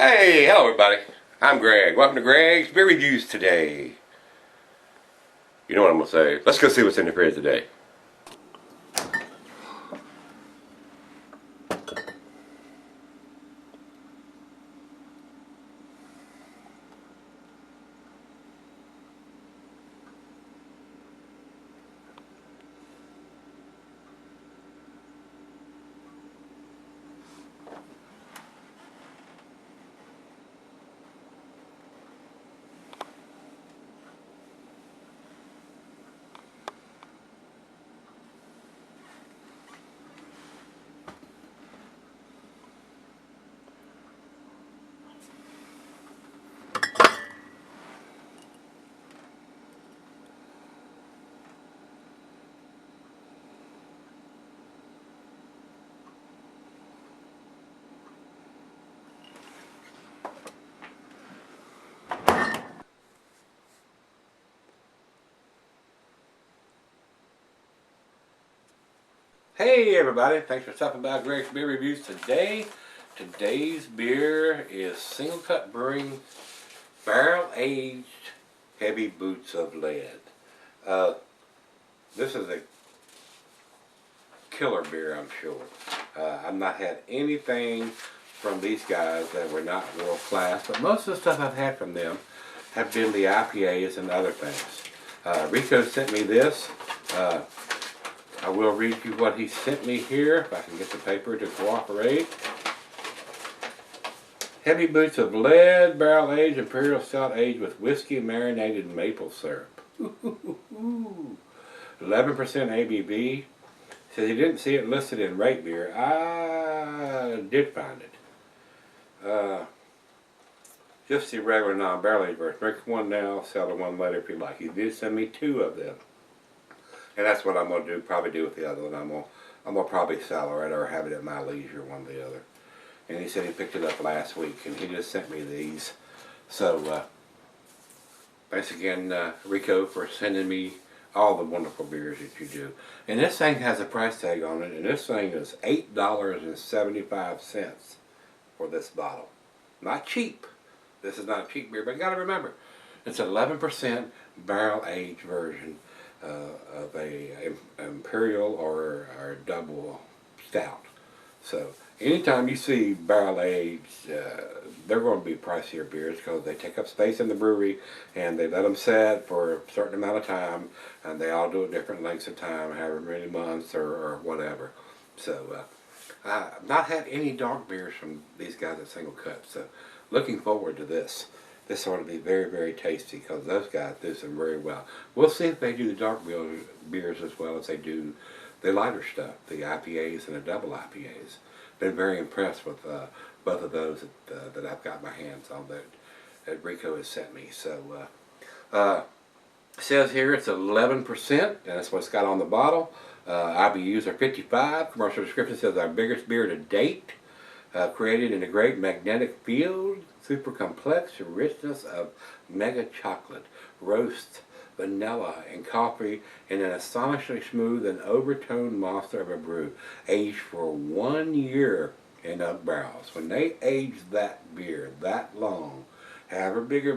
Hey, hello everybody. I'm Greg. Welcome to Gregsbeerreviews today. You know what I'm going to say. Let's go see what's in the fridge today. Hey everybody, thanks for stopping by Gregsbeerreviews today. Today's beer is Singlecut Brewing Barrel Aged Heavy Boots of Lead. This is a killer beer, I'm sure. I've not had anything from these guys that were not world class, but most of the stuff I've had from them have been the IPAs and other things. Rico sent me this. I will read you what he sent me here, if I can get the paper to cooperate. Heavy Boots of Lead, Barrel Aged Imperial Stout aged with whiskey marinated maple syrup. 11% ABV. Says he didn't see it listed in Rate Beer. I did find it. Just the regular non-barrel aged version. Drink one now, sell the one later if you like. He did send me 2 of them. And that's what I'm going to do, probably do with the other one. I'm going to probably sell it or have it at my leisure, one or the other. And he said he picked it up last week, and he just sent me these. So, thanks again, Rico, for sending me all the wonderful beers that you do. And this thing has a price tag on it, and this thing is $8.75 for this bottle. Not cheap. This is not a cheap beer, but you got to remember, it's an 11% barrel-aged version of a imperial or double stout. So anytime you see barrel aged, they're going to be pricier beers because they take up space in the brewery and they let them set for a certain amount of time, and they all do it different lengths of time, however many months or whatever. So I've not had any dark beers from these guys at Singlecut, so looking forward to this. This ought to be very, very tasty because those guys do some very well. We'll see if they do the dark beers as well as they do the lighter stuff, the IPAs and the double IPAs. Been very impressed with both of those that I've got my hands on that Rico has sent me. So it says here it's 11%, and that's what it's got on the bottle. IBUs are 55. Commercial description says our biggest beer to date. Created in a great magnetic field, super complex richness of mega chocolate, roast, vanilla, and coffee in an astonishingly smooth and overtoned monster of a brew, aged for 1 year in oak barrels. When they age that beer that long, however big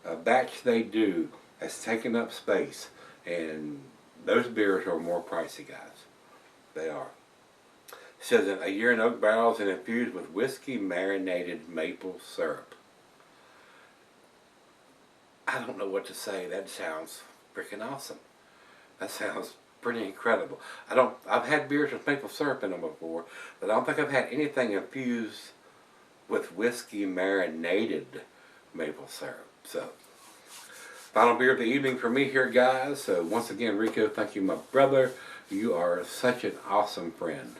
a batch they do, has taken up space, and those beers are more pricey, guys. They are. It says a year in oak barrels and infused with whiskey marinated maple syrup. I don't know what to say. That sounds freaking awesome. That sounds pretty incredible. I've had beers with maple syrup in them before, but I don't think I've had anything infused with whiskey marinated maple syrup. So, final beer of the evening for me here, guys. So once again, Rico, thank you, my brother. You are such an awesome friend.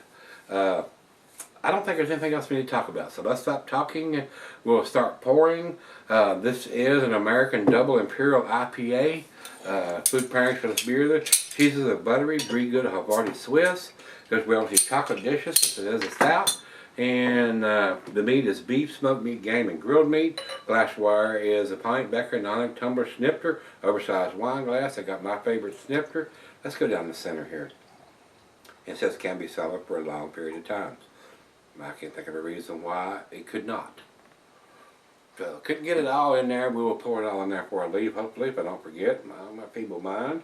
I don't think there's anything else we need to talk about, so let's stop talking. We'll start pouring. This is an American Double Imperial IPA. Food pairings for this beer. Cheeses are buttery, brie good Havarti Swiss. Goes well with your chocolate dishes, since it is a stout. And the meat is beef, smoked meat, game, and grilled meat. Glassware is a pint, becker, non-tumbler snifter, oversized wine glass. I got my favorite snifter. Let's go down the center here. It says can be solid for a long period of time. I can't think of a reason why it could not. So couldn't get it all in there. We will pour it all in there before I leave, hopefully, if I don't forget. My feeble mind.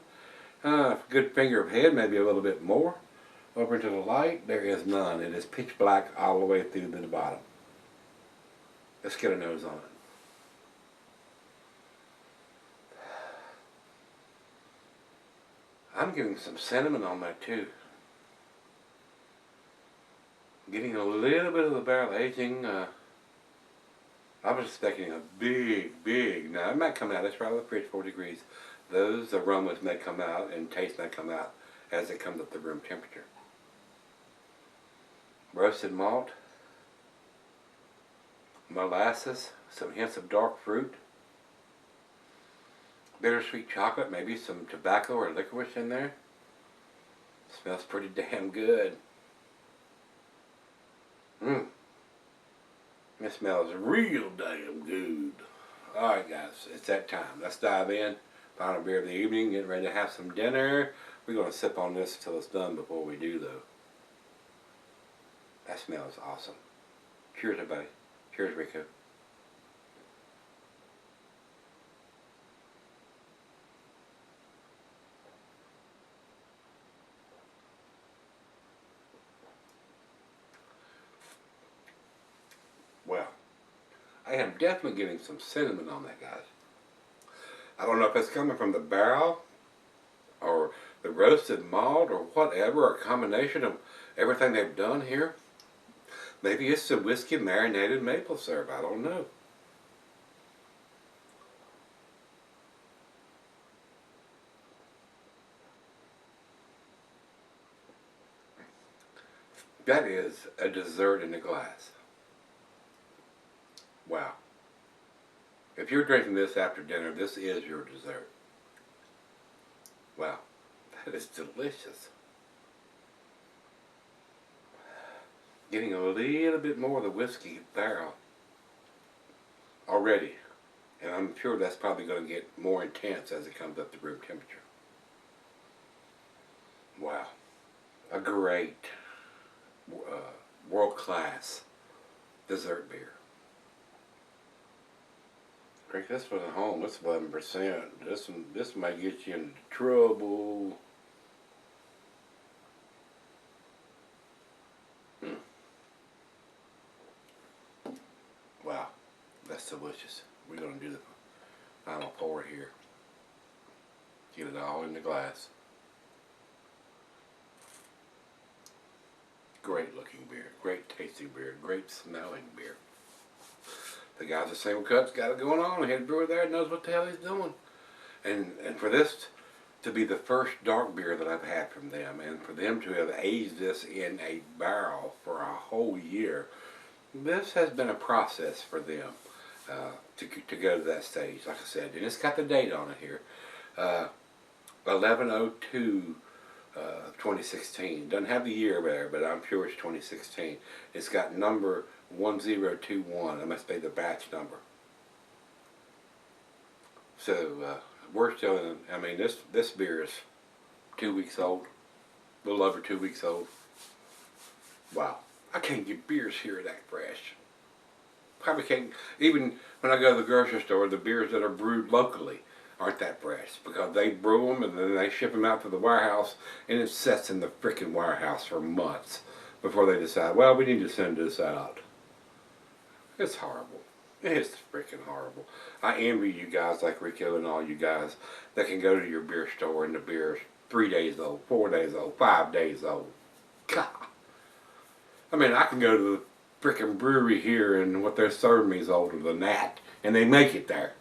Good finger of head, maybe a little bit more. Over to the light, there is none. It is pitch black all the way through to the bottom. Let's get a nose on it. I'm getting some cinnamon on that too. Getting a little bit of the barrel aging. I was expecting a big, now it might come out, it's right out of the fridge, 4 degrees. Those aromas may come out and taste may come out as it comes up to room temperature. Roasted malt, molasses, some hints of dark fruit, bittersweet chocolate, maybe some tobacco or licorice in there. Smells pretty damn good. It smells real damn good. Alright guys, it's that time. Let's dive in. Final beer of the evening, getting ready to have some dinner. We're going to sip on this until it's done before we do though. That smells awesome. Cheers everybody. Cheers Rico. Well, I am definitely getting some cinnamon on that, guys. I don't know if it's coming from the barrel or the roasted malt or whatever, or a combination of everything they've done here. Maybe it's the whiskey marinated maple syrup. I don't know. That is a dessert in a glass. Wow. If you're drinking this after dinner, this is your dessert. Wow. That is delicious. Getting a little bit more of the whiskey barrel already. And I'm sure that's probably going to get more intense as it comes up to room temperature. Wow. A great, world-class dessert beer. Drink this one at home. It's 11%. This might get you into trouble. Wow, that's delicious. We're gonna do the final pour here. Get it all in the glass. Great looking beer, great tasting beer, great smelling beer. The guys at Singlecut's got it going on. The head brewer there knows what the hell he's doing. And for this to be the first dark beer that I've had from them, and for them to have aged this in a barrel for a whole year, this has been a process for them to go to that stage, like I said. And it's got the date on it here. 11/02 2016. Doesn't have the year there, but I'm sure it's 2016. It's got number 1021. That must be the batch number. So we're still in. I mean, this beer is 2 weeks old, a little over 2 weeks old. Wow, I can't get beers here that fresh. Probably can't, even when I go to the grocery store, the beers that are brewed locally aren't that fresh because they brew them and then they ship them out to the warehouse, and it sits in the frickin' warehouse for months before they decide, well, we need to send this out. It's horrible. It's freaking horrible. I envy you guys like Rico and all you guys that can go to your beer store and the beer's 3 days old, 4 days old, 5 days old. God. I mean, I can go to the freaking brewery here and what they're serving me is older than that, and they make it there.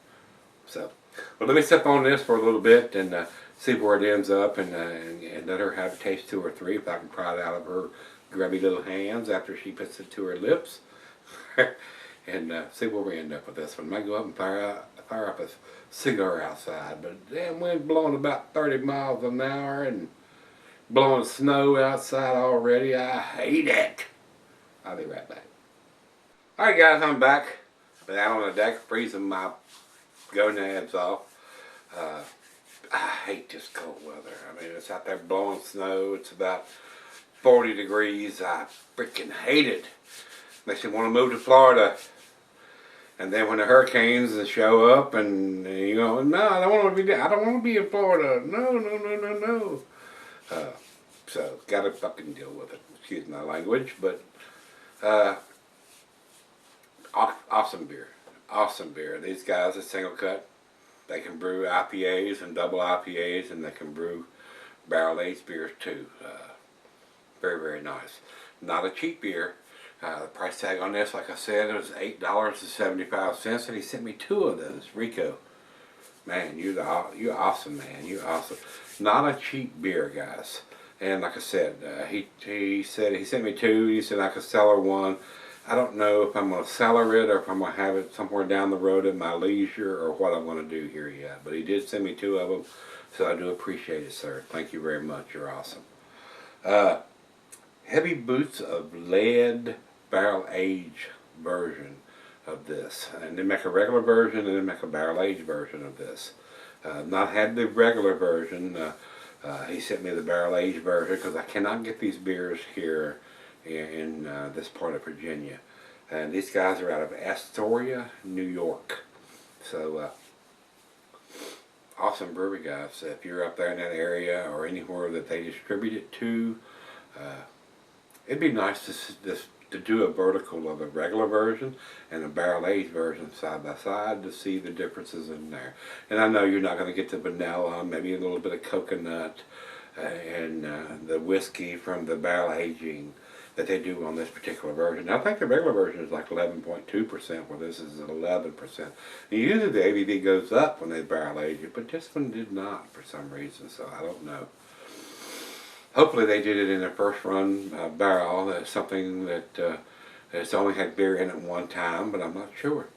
So, well, let me sip on this for a little bit and see where it ends up, and let her have a taste 2 or 3 if I can pry it out of her grubby little hands after she puts it to her lips. And see where we end up with this one. Might go up and fire up a cigar outside, but damn wind's blowing about 30 miles an hour and blowing snow outside already. I hate it. I'll be right back. Alright guys, I'm back. Been out on the deck freezing my gonads off. I hate this cold weather. I mean, it's out there blowing snow. It's about 40 degrees. I freaking hate it. Makes me want to move to Florida And then when the hurricanes show up, and you go, no, I don't want to be. I don't want to be in Florida. No, no, no, no, no. So gotta fucking deal with it. Excuse my language, but awesome beer, awesome beer. These guys at Singlecut, they can brew IPAs and double IPAs, and they can brew barrel aged beers too. Very, very nice. Not a cheap beer. The price tag on this, like I said, it was $8.75, and he sent me 2 of those. Rico, man, you're awesome, man. You're awesome. Not a cheap beer, guys. And like I said, he said he sent me 2. He said I could sell her 1. I don't know if I'm going to sell her it or if I'm going to have it somewhere down the road at my leisure or what I'm going to do here yet. But he did send me 2 of them, so I do appreciate it, sir. Thank you very much. You're awesome. Heavy Boots of Lead barrel age version of this, and they make a regular version and they make a barrel age version of this. Not had the regular version. He sent me the barrel age version because I cannot get these beers here in this part of Virginia. And these guys are out of Astoria, New York. So awesome brewery, guys. If you're up there in that area or anywhere that they distribute it to, it'd be nice to do a vertical of a regular version and a barrel aged version side by side to see the differences in there. And I know you're not going to get the vanilla, maybe a little bit of coconut, and the whiskey from the barrel aging that they do on this particular version. I think the regular version is like 11.2%, where this is at 11%. And usually the ABV goes up when they barrel age it, but this one did not for some reason, so I don't know. Hopefully they did it in their first run barrel. That's something that it's only had beer in it one time, but I'm not sure.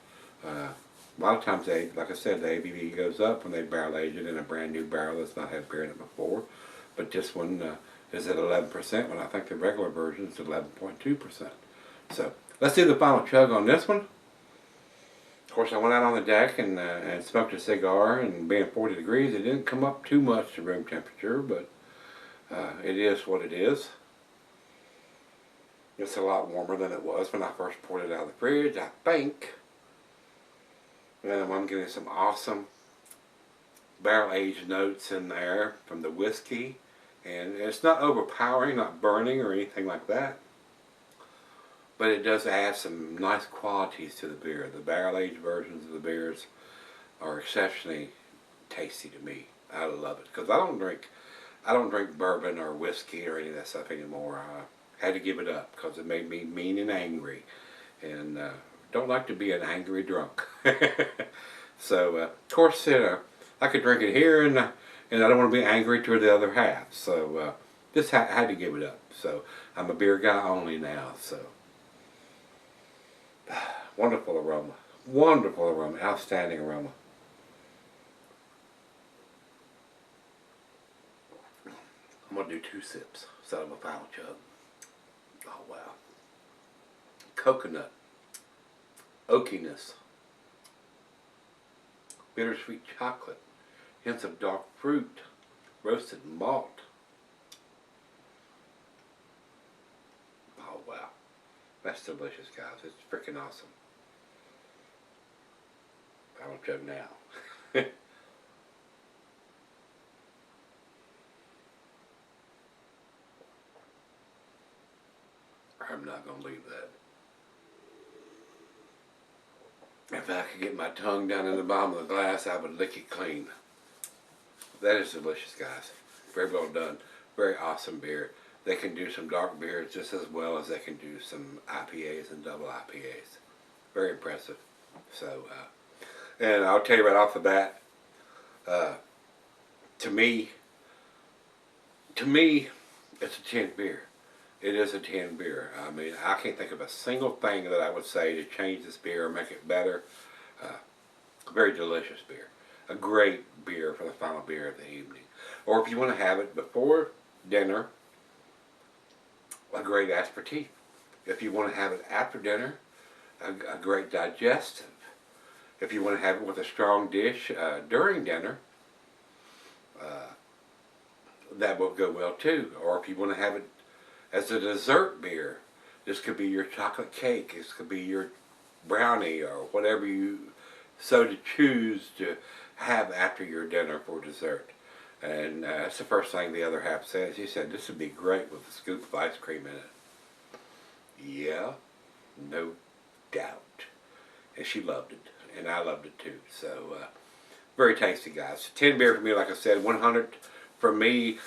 A lot of times, like I said, the ABV goes up when they barrel age it in a brand new barrel that's not had beer in it before. But this one is at 11% when I think the regular version is 11.2%. So let's do the final chug on this one. Of course, I went out on the deck and smoked a cigar, and being 40 degrees, it didn't come up too much to room temperature, but it is what it is. It's a lot warmer than it was when I first poured it out of the fridge, I think. And I'm getting some awesome barrel-aged notes in there from the whiskey. And it's not overpowering, not burning or anything like that. But it does add some nice qualities to the beer. The barrel-aged versions of the beers are exceptionally tasty to me. I love it because I don't drink bourbon or whiskey or any of that stuff anymore. I had to give it up because it made me mean and angry, and don't like to be an angry drunk. So of course, I could drink it here, and I don't want to be angry to the other half. So just had to give it up. So I'm a beer guy only now. So wonderful aroma, outstanding aroma. I'm going to do 2 sips instead of a final chug. Oh, wow. Coconut. Oakiness. Bittersweet chocolate. Hints of dark fruit. Roasted malt. Oh, wow. That's delicious, guys. It's freaking awesome. Final chug now. I'm not going to leave that. If I could get my tongue down in the bottom of the glass, I would lick it clean. That is delicious, guys. Very well done. Very awesome beer. They can do some dark beers just as well as they can do some IPAs and double IPAs. Very impressive. So, and I'll tell you right off the bat, to me, it's a 10 beer. It is a 10 beer. I mean, I can't think of a single thing that I would say to change this beer or make it better. Very delicious beer. A great beer for the final beer of the evening. Or if you want to have it before dinner, a great aperitif. If you want to have it after dinner, a great digestive. If you want to have it with a strong dish during dinner, that will go well too. Or if you want to have it as a dessert beer, this could be your chocolate cake. This could be your brownie or whatever you so to choose to have after your dinner for dessert. And that's the first thing the other half said. She said, this would be great with a scoop of ice cream in it. Yeah, no doubt. And she loved it. And I loved it too. So, very tasty, guys. 10 beer for me, like I said. 100 for me.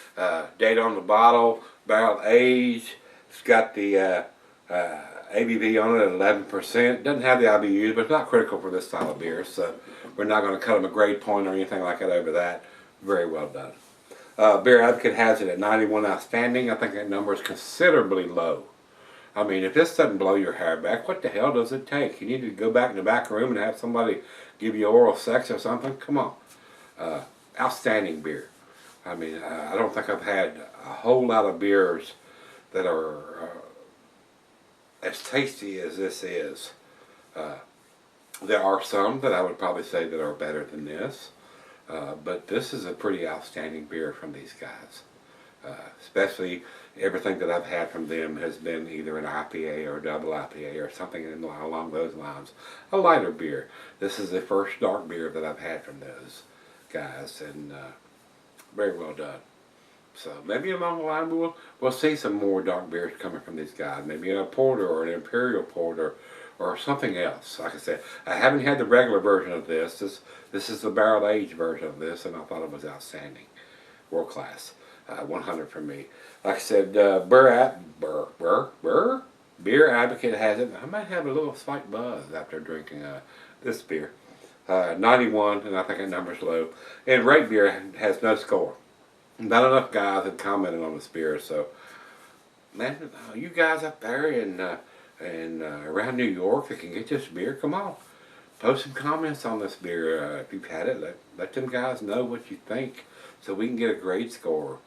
Date on the bottle. Barrel aged. It's got the ABV on it at 11%. Doesn't have the IBUs, but it's not critical for this style of beer. So, we're not going to cut them a grade point or anything like that over that. Very well done. Beer Advocate has it at 91 outstanding. I think that number is considerably low. I mean, if this doesn't blow your hair back, what the hell does it take? You need to go back in the back room and have somebody give you oral sex or something? Come on. Outstanding beer. I mean, I don't think I've had a whole lot of beers that are as tasty as this is. There are some that I would probably say that are better than this. But this is a pretty outstanding beer from these guys. Especially everything that I've had from them has been either an IPA or a double IPA or something along those lines. A lighter beer. This is the first dark beer that I've had from those guys, and very well done. So maybe along the line we'll see some more dark beers coming from these guys. Maybe a porter or an imperial porter or something else. Like I said, I haven't had the regular version of this. This is the barrel aged version of this, and I thought it was outstanding. World class. 100 for me. Like I said, Beer Advocate has it. I might have a little slight buzz after drinking this beer. 91, and I think that number's low. And Rate Beer has no score. Not enough guys have commented on this beer, so man, you guys up there in around New York that can get this beer, come on. Post some comments on this beer. If you've had it, let them guys know what you think so we can get a grade score.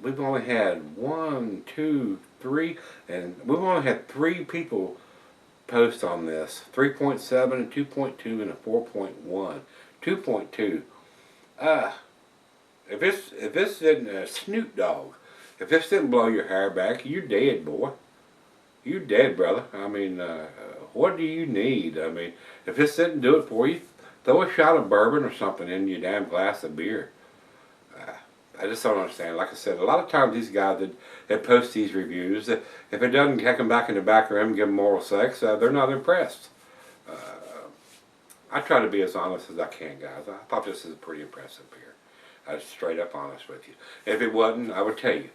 We've only had 1, 2, 3, and we've only had 3 people post on this. 3.7, and 2.2, and a 4.1. 2.2. If this didn't Snoop Dogg, if this didn't blow your hair back, you're dead, boy. You dead, brother. I mean, what do you need? I mean, if this didn't do it for you, throw a shot of bourbon or something in your damn glass of beer. I just don't understand. Like I said, a lot of times these guys that post these reviews, if it doesn't take them back in the back room and give them oral sex, they're not impressed. I try to be as honest as I can, guys. I thought this is a pretty impressive beer. I was straight up honest with you. If it wasn't, I would tell you,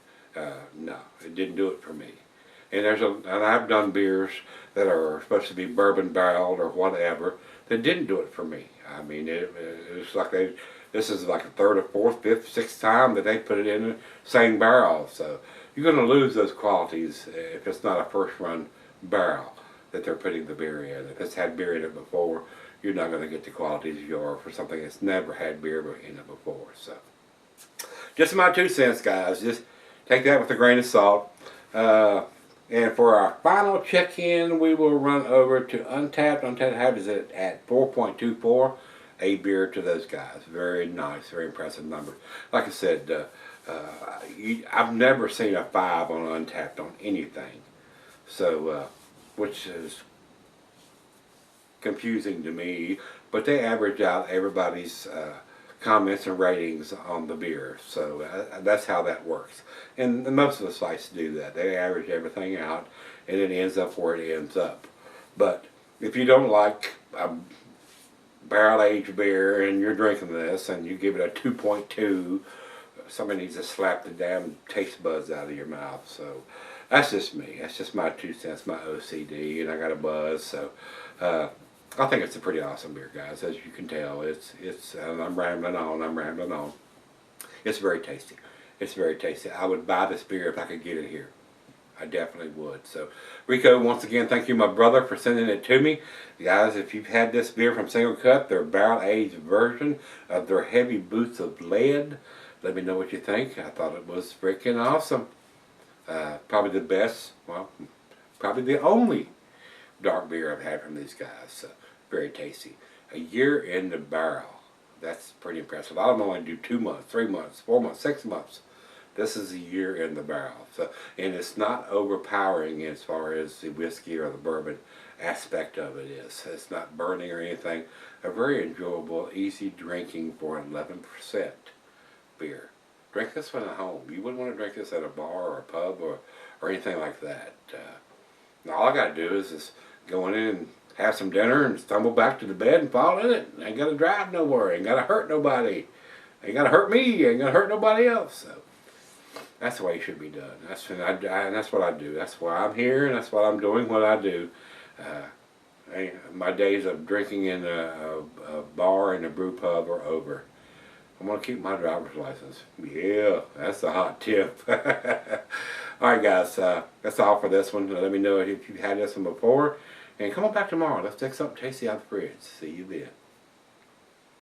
no, it didn't do it for me. And and I've done beers that are supposed to be bourbon barreled or whatever that didn't do it for me. I mean, it's like this is like a third or fourth, fifth, sixth time that they put it in the same barrel. So you're going to lose those qualities if it's not a first run barrel that they're putting the beer in. If it's had beer in it before, you're not going to get the qualities you are for something that's never had beer in it before. So just my 2 cents, guys. Just take that with a grain of salt. And for our final check-in, we will run over to Untappd. Untappd has it at 4.24, a beer to those guys. Very nice, very impressive number. Like I said, I've never seen a 5 on Untappd on anything. So, which is confusing to me, but they average out everybody's comments and ratings on the beer, so that's how that works. And most of the sites do that. They average everything out, and it ends up where it ends up. But if you don't like a barrel-aged beer and you're drinking this and you give it a 2.2, somebody needs to slap the damn taste buds out of your mouth. So that's just me. That's just my 2 cents, my OCD, and I got a buzz. So I think it's a pretty awesome beer, guys. As you can tell, and I'm rambling on. It's very tasty. It's very tasty. I would buy this beer if I could get it here. I definitely would. So, Rico, once again, thank you, my brother, for sending it to me. Guys, if you've had this beer from Singlecut, their barrel-aged version of their Heavy Boots of Lead, let me know what you think. I thought it was freaking awesome. Probably the best, well, probably the only dark beer I've had from these guys. So, very tasty. A year in the barrel. That's pretty impressive. I'll only do 2 months, 3 months, 4 months, 6 months. This is a year in the barrel. So, and it's not overpowering as far as the whiskey or the bourbon aspect of it is. It's not burning or anything. A very enjoyable, easy drinking for 11% beer. Drink this one at home. You wouldn't want to drink this at a bar or a pub or anything like that. All I got to do is just go in and have some dinner and stumble back to the bed and fall in it. Ain't got to drive nowhere. Ain't got to hurt nobody. Ain't got to hurt me. Ain't got to hurt nobody else. So that's the way it should be done. That's what I do. That's why I'm here, and that's why I'm doing what I do. My days of drinking in a bar and a brew pub are over. I'm going to keep my driver's license. Yeah, that's the hot tip. Alright guys, that's all for this one. Let me know if you've had this one before. And come on back tomorrow. Let's take something tasty out of the fridge. See you then.